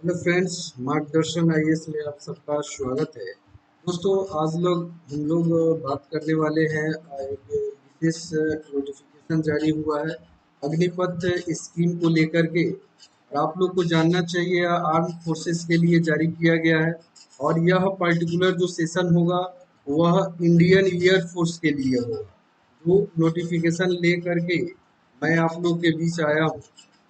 Hello friends, मार्गदर्शन IAS में आप सबका स्वागत है। दोस्तों, आज हम लोग बात करने वाले हैं। एक विशेष नोटिफिकेशन जारी हुआ है अग्निपथ स्कीम को लेकर के, और आप लोग को जानना चाहिए आर्म फोर्सेस के लिए जारी किया गया है। और यह पर्टिकुलर जो सेशन होगा वह इंडियन एयर फोर्स के लिए होगा। जो नोटिफिकेशन ले करके मैं आप लोग के बीच आया हूँ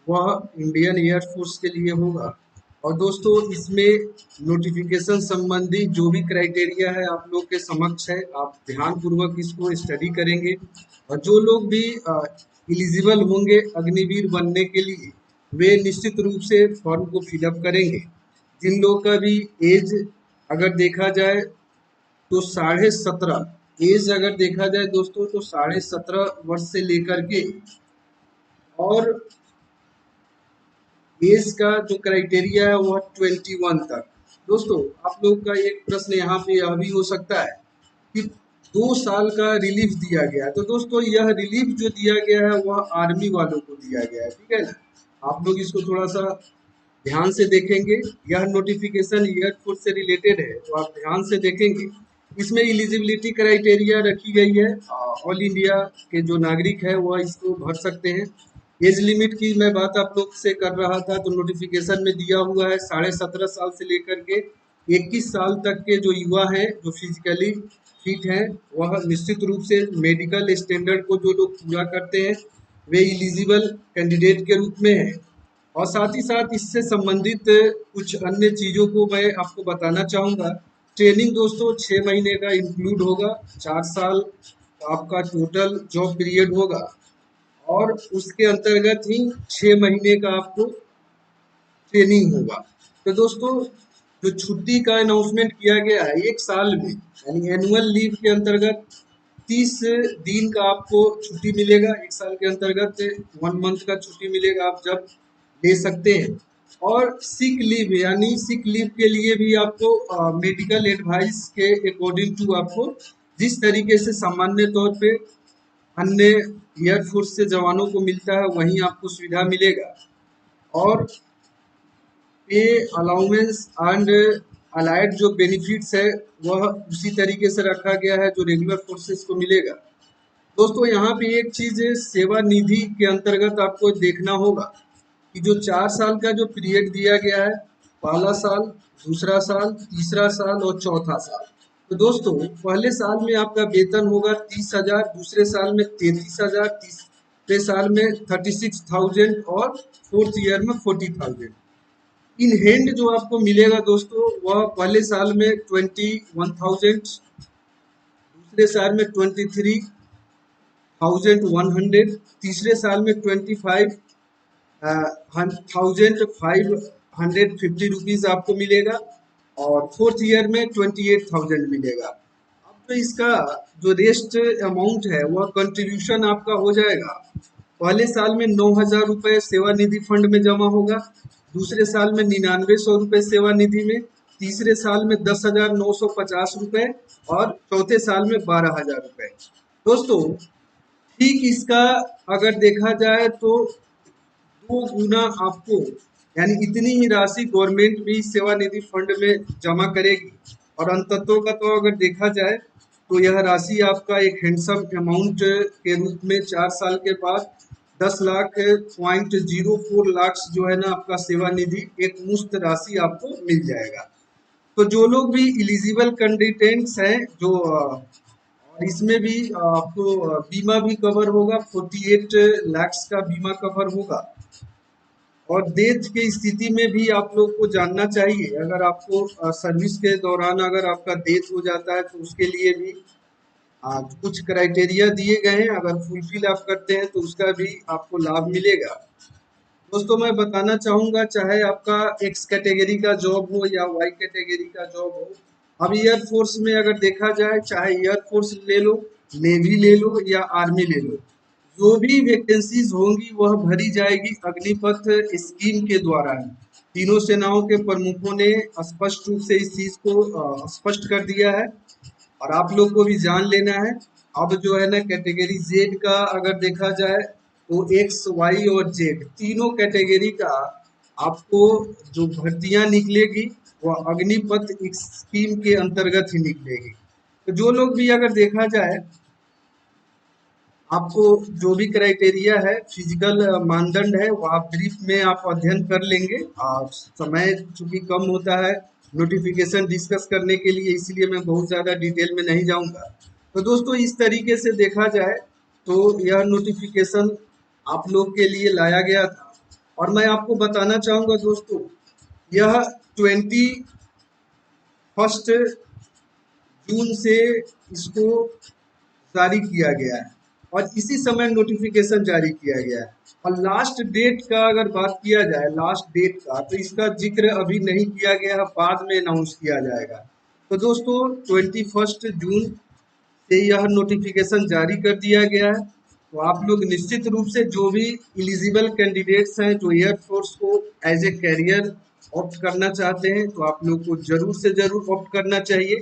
वह इंडियन एयर फोर्स के लिए होगा। और दोस्तों, इसमें नोटिफिकेशन संबंधी जो भी क्राइटेरिया है आप लोग के समक्ष है, आप ध्यान पूर्वक इसको स्टडी करेंगे। और जो लोग भी एलिजिबल होंगे अग्निवीर बनने के लिए, वे निश्चित रूप से फॉर्म को फिलअप करेंगे। जिन लोग का भी एज अगर देखा जाए तो 17.5 एज अगर देखा जाए दोस्तों तो 17.5 वर्ष से लेकर के और एज का जो क्राइटेरिया है वह 21 तक। दोस्तों, आप लोग का एक प्रश्न यहाँ पे यह भी हो सकता है कि 2 साल का रिलीफ दिया गया है। तो दोस्तों, यह रिलीफ जो दिया गया है वह आर्मी वालों को दिया गया है, ठीक है ना। आप लोग इसको थोड़ा सा ध्यान से देखेंगे। यह नोटिफिकेशन एयरफोर्स से रिलेटेड है, तो आप ध्यान से देखेंगे। इसमें इलिजिबिलिटी क्राइटेरिया रखी गई है। ऑल इंडिया के जो नागरिक है वह इसको भर सकते हैं। एज लिमिट की मैं बात आप लोग से कर रहा था, तो नोटिफिकेशन में दिया हुआ है 17.5 साल से लेकर के 21 साल तक के जो युवा हैं, जो फिजिकली फिट हैं, वह निश्चित रूप से मेडिकल स्टैंडर्ड को जो लोग पूरा करते हैं वे इलिजिबल कैंडिडेट के रूप में है। और साथ ही साथ इससे संबंधित कुछ अन्य चीज़ों को मैं आपको बताना चाहूँगा। ट्रेनिंग दोस्तों 6 महीने का इंक्लूड होगा। 4 साल आपका टोटल जॉब पीरियड होगा, और उसके अंतर्गत ही 6 महीने का आपको ट्रेनिंग होगा। तो दोस्तों, जो छुट्टी का अनाउंसमेंट किया गया है 1 साल में, यानी एनुअल लीव के अंतर्गत 30 दिन का आपको छुट्टी मिलेगा। 1 साल के अंतर्गत 1 मंथ का छुट्टी मिलेगा, आप जब ले सकते हैं। और सिक लीव, यानी सिक लीव के लिए भी आपको मेडिकल एडवाइस के अकॉर्डिंग टू आपको जिस तरीके से सामान्य तौर पे अन्य एयरफोर्स से जवानों को मिलता है वहीं आपको सुविधा मिलेगा। और पे अलाउंस एंड अलाइड जो बेनिफिट्स है वह उसी तरीके से रखा गया है जो रेगुलर फोर्सेस को मिलेगा। दोस्तों, यहाँ पे एक चीज सेवा निधि के अंतर्गत आपको देखना होगा कि जो 4 साल का जो पीरियड दिया गया है, पहला साल, दूसरा साल, तीसरा साल और चौथा साल। तो दोस्तों, पहले साल में आपका वेतन होगा 30,000, दूसरे साल में 33,000, तीसरे साल में 36,000 और फोर्थ ईयर में 40,000। इन हैंड जो आपको मिलेगा दोस्तों वह पहले साल में 21,000, दूसरे साल में 23,100, तीसरे साल में 25,550 आपको मिलेगा, और फोर्थ ईयर में 28,000 मिलेगा। अब तो इसका जो रेस्ट अमाउंट है वह कंट्रीब्यूशन आपका हो जाएगा। पहले साल में 9,000 रुपये सेवानिधि फंड में जमा होगा, दूसरे साल में 9900 रुपये सेवानिधि में, तीसरे साल में 10,950 रुपये और चौथे साल में 12,000 रुपये। दोस्तों, ठीक इसका अगर देखा जाए तो 2 गुना आपको, यानी इतनी ही राशि गवर्नमेंट भी सेवानिधि फंड में जमा करेगी। और अंततः का तो अगर देखा जाए तो यह राशि आपका एक हैंडसम अमाउंट के रूप में 4 साल के बाद 10 लाख 0.04 लाख जो है ना आपका सेवानिधि एक मुश्त राशि आपको मिल जाएगा। तो जो लोग भी इलिजिबल कैंडिडेट्स हैं, जो और इसमें भी आपको बीमा भी कवर होगा, 48 लाख का बीमा कवर होगा। और डेथ की स्थिति में भी आप लोग को जानना चाहिए, अगर आपको सर्विस के दौरान अगर आपका डेथ हो जाता है तो उसके लिए भी कुछ क्राइटेरिया दिए गए हैं। अगर फुलफिल आप करते हैं तो उसका भी आपको लाभ मिलेगा। दोस्तों, मैं बताना चाहूँगा, चाहे आपका एक्स कैटेगरी का जॉब हो या वाई कैटेगरी का जॉब हो, अब एयर फोर्स में अगर देखा जाए, चाहे एयर फोर्स ले लो, नेवी ले लो या आर्मी ले लो, जो भी वैकेंसीज होंगी वह भरी जाएगी अग्निपथ स्कीम के द्वारा ही। तीनों सेनाओं के प्रमुखों ने स्पष्ट रूप से इस चीज को स्पष्ट कर दिया है, और आप लोग को भी जान लेना है। अब जो है ना कैटेगरी जेड का अगर देखा जाए तो एक्स वाई और जेड तीनों कैटेगरी का आपको जो भर्तियां निकलेगी वह अग्निपथ स्कीम के अंतर्गत ही निकलेगी। तो जो लोग भी अगर देखा जाए, आपको जो भी क्राइटेरिया है, फिजिकल मानदंड है, वो आप ब्रीफ में आप अध्ययन कर लेंगे। और समय चूंकि कम होता है नोटिफिकेशन डिस्कस करने के लिए, इसलिए मैं बहुत ज़्यादा डिटेल में नहीं जाऊंगा। तो दोस्तों इस तरीके से देखा जाए तो यह नोटिफिकेशन आप लोग के लिए लाया गया था। और मैं आपको बताना चाहूँगा दोस्तों, यह 21 जून से इसको जारी किया गया है और इसी समय नोटिफिकेशन जारी किया गया है। और लास्ट डेट का अगर बात किया जाए, लास्ट डेट का, तो इसका जिक्र अभी नहीं किया गया है, बाद में अनाउंस किया जाएगा। तो दोस्तों 21 जून से यह नोटिफिकेशन जारी कर दिया गया है। तो आप लोग निश्चित रूप से जो भी एलिजिबल कैंडिडेट्स हैं, जो एयरफोर्स को एज ए कैरियर ऑप्ट करना चाहते हैं, तो आप लोग को जरूर से जरूर ऑप्ट करना चाहिए।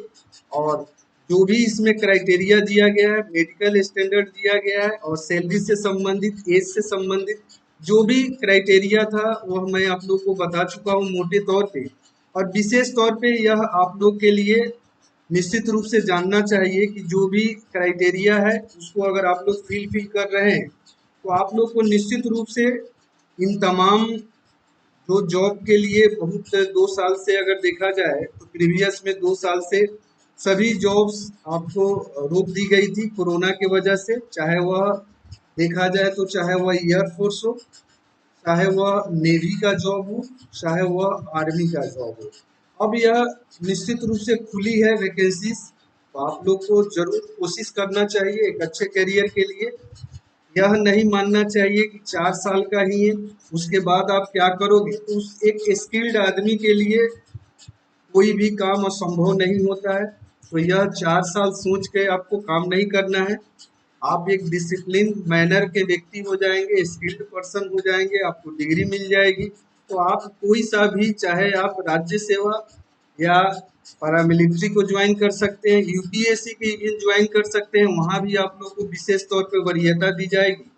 और जो भी इसमें क्राइटेरिया दिया गया है, मेडिकल स्टैंडर्ड दिया गया है और सैलरी से संबंधित, एज से संबंधित जो भी क्राइटेरिया था वह मैं आप लोग को बता चुका हूँ मोटे तौर पे। और विशेष तौर पे यह आप लोग के लिए निश्चित रूप से जानना चाहिए कि जो भी क्राइटेरिया है उसको अगर आप लोग फिल कर रहे हैं, तो आप लोग को निश्चित रूप से इन तमाम जो जॉब के लिए बहुत 2 साल से अगर देखा जाए तो प्रीवियस में 2 साल से सभी जॉब्स आपको रोक दी गई थी कोरोना की वजह से। चाहे वह देखा जाए तो चाहे वह एयरफोर्स हो, चाहे वह नेवी का जॉब हो, चाहे वह आर्मी का जॉब हो। अब यह निश्चित रूप से खुली है वैकेंसीज, तो आप लोग को जरूर कोशिश करना चाहिए एक अच्छे करियर के लिए। यह नहीं मानना चाहिए कि 4 साल का ही है उसके बाद आप क्या करोगे। उस एक स्किल्ड आदमी के लिए कोई भी काम असंभव नहीं होता है। तो यह 4 साल सोच के आपको काम नहीं करना है। आप एक डिसिप्लिन मैनर के व्यक्ति हो जाएंगे, स्किल्ड पर्सन हो जाएंगे, आपको डिग्री मिल जाएगी। तो आप कोई सा भी, चाहे आप राज्य सेवा या पैरामिलिट्री को ज्वाइन कर सकते हैं, यूपीएससी की भी ज्वाइन कर सकते हैं, वहाँ भी आप लोग को विशेष तौर पे वरीयता दी जाएगी।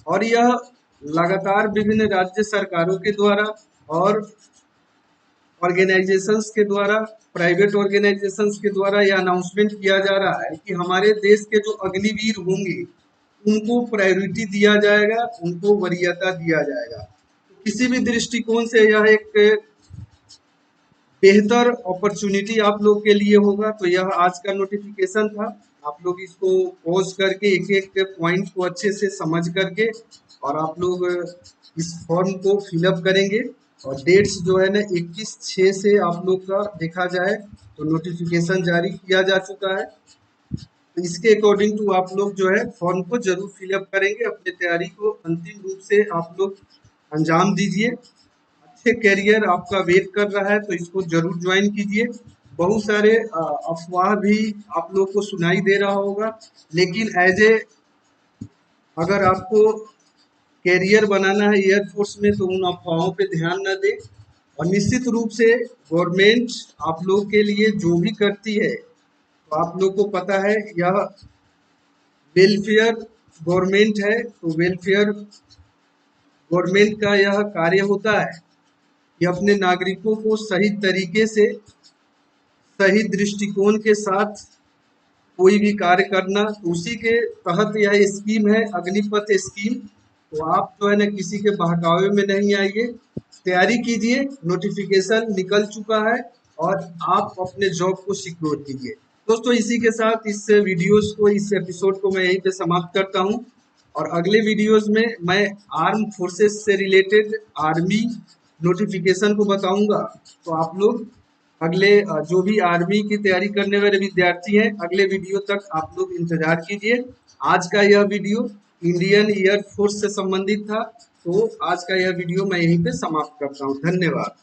और यह लगातार विभिन्न राज्य सरकारों के द्वारा और ऑर्गेनाइजेशंस के द्वारा, प्राइवेट ऑर्गेनाइजेशंस के द्वारा यह अनाउंसमेंट किया जा रहा है कि हमारे देश के जो अग्निवीर होंगे उनको प्रायोरिटी दिया जाएगा, उनको वरीयता दिया जाएगा। तो किसी भी दृष्टिकोण से यह एक बेहतर अपॉर्चुनिटी आप लोग के लिए होगा। तो यह आज का नोटिफिकेशन था। आप लोग इसको पॉज करके एक एक पॉइंट को अच्छे से समझ करके और आप लोग इस फॉर्म को फिलअप करेंगे। और डेट्स जो है ना 21/6 से आप लोग का देखा जाए तो नोटिफिकेशन जारी किया जा चुका है। तो इसके अकॉर्डिंग टू आप लोग जो है फॉर्म को जरूर फिलअप करेंगे, अपनी तैयारी को अंतिम रूप से आप लोग अंजाम दीजिए। अच्छे करियर आपका वेट कर रहा है तो इसको जरूर ज्वाइन कीजिए। बहुत सारे अफवाह भी आप लोग को सुनाई दे रहा होगा, लेकिन एज ए अगर आपको कैरियर बनाना है एयरफोर्स में तो उन अफवाहों पे ध्यान न दें। और निश्चित रूप से गवर्नमेंट आप लोग के लिए जो भी करती है, तो आप लोग को पता है यह वेलफेयर गवर्नमेंट है। तो वेलफेयर गवर्नमेंट का यह कार्य होता है कि अपने नागरिकों को सही तरीके से, सही दृष्टिकोण के साथ कोई भी कार्य करना। तो उसी के तहत यह स्कीम है, अग्निपथ स्कीम। तो आप जो है ना किसी के बहकावे में नहीं आइए, तैयारी कीजिए। नोटिफिकेशन निकल चुका है और आप अपने जॉब को सिक्योर कीजिए। दोस्तों इसी के साथ इस वीडियोस को, इस एपिसोड को मैं यहीं पे समाप्त करता हूँ। और अगले वीडियोस में मैं आर्म फोर्सेस से रिलेटेड आर्मी नोटिफिकेशन को बताऊंगा। तो आप लोग अगले जो भी आर्मी की तैयारी करने वाले विद्यार्थी हैं, अगले वीडियो तक आप लोग इंतजार कीजिए। आज का यह वीडियो इंडियन एयर फोर्स से संबंधित था। तो आज का यह वीडियो मैं यहीं पे समाप्त करता हूँ। धन्यवाद।